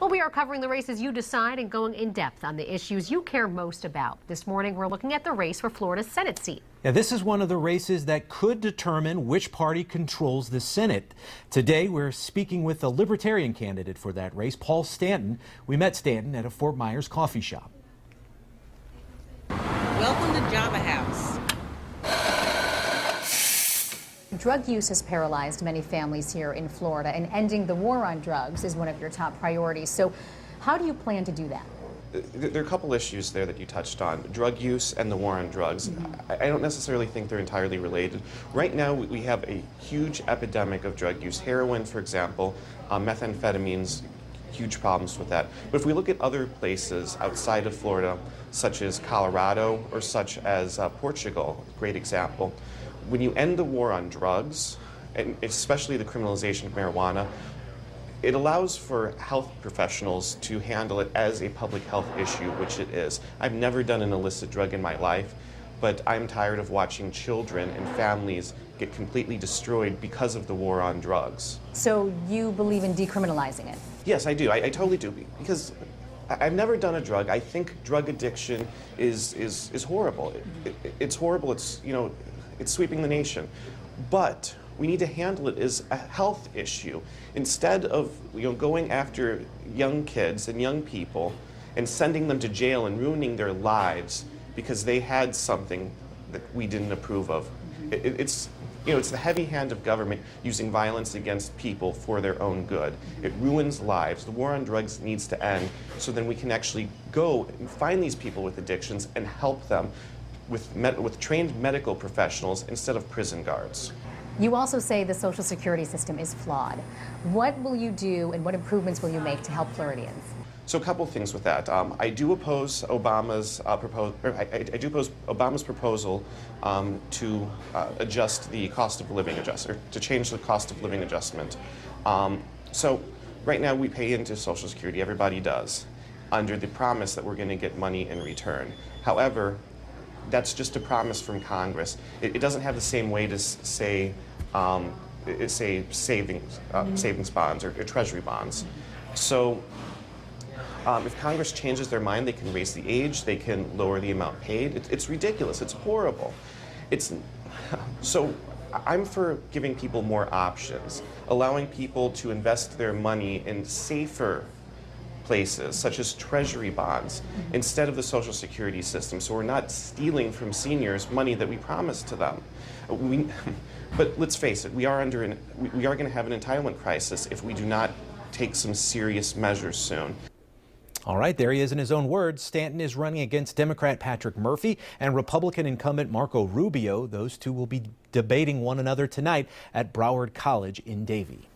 Well, we are covering the races you decide and going in depth on the issues you care most about. This morning, we're looking at the race for Florida's Senate seat. Yeah, this is one of the races that could determine which party controls the Senate. Today, we're speaking with the Libertarian candidate for that race, Paul Stanton. We met Stanton at a Fort Myers coffee shop. Welcome to Java House. Drug use has paralyzed many families here in Florida, and ending the war on drugs is one of your top priorities. So how do you plan to do that? There are a couple issues there that you touched on. Drug use and the war on drugs. I don't necessarily think they're entirely related. Right now we have a huge epidemic of drug use. Heroin, for example, methamphetamines, huge problems with that. But if we look at other places outside of Florida, such as Colorado or such as Portugal, great example, when you end the war on drugs, and especially the criminalization of marijuana, it allows for health professionals to handle it as a public health issue, which it is. I've never done an illicit drug in my life, but I'm tired of watching children and families get completely destroyed because of the war on drugs. So you believe in decriminalizing it? Yes, I do. I totally do, because I've never done a drug. I think drug addiction is horrible. It's horrible. It's, you know, it's sweeping the nation. But we need to handle it as a health issue. Instead of, you know, going after young kids and young people and sending them to jail and ruining their lives because they had something that we didn't approve of. It's, you know, it's the heavy hand of government using violence against people for their own good. It ruins lives. The war on drugs needs to end, so then we can actually go and find these people with addictions and help them with trained medical professionals instead of prison guards. You also say the Social Security system is flawed. What will you do and what improvements will you make to help Floridians? So a couple things with that. I do oppose Obama's proposal to adjust the cost of living adjustment, to change the cost of living adjustment. So right now we pay into Social Security, everybody does, under the promise that we're going to get money in return. However, that's just a promise from Congress. It doesn't have the same weight as, say savings bonds or treasury bonds. So if Congress changes their mind, they can raise the age, they can lower the amount paid. It's ridiculous, it's horrible. So I'm for giving people more options, allowing people to invest their money in safer places, such as treasury bonds, instead of the Social Security system, so we're not stealing from seniors money that we promised to them. But let's face it, we are going to have an entitlement crisis if we do not take some serious measures soon. All right, there he is in his own words. Stanton is running against Democrat Patrick Murphy and Republican incumbent Marco Rubio. Those two will be debating one another tonight at Broward College in Davie.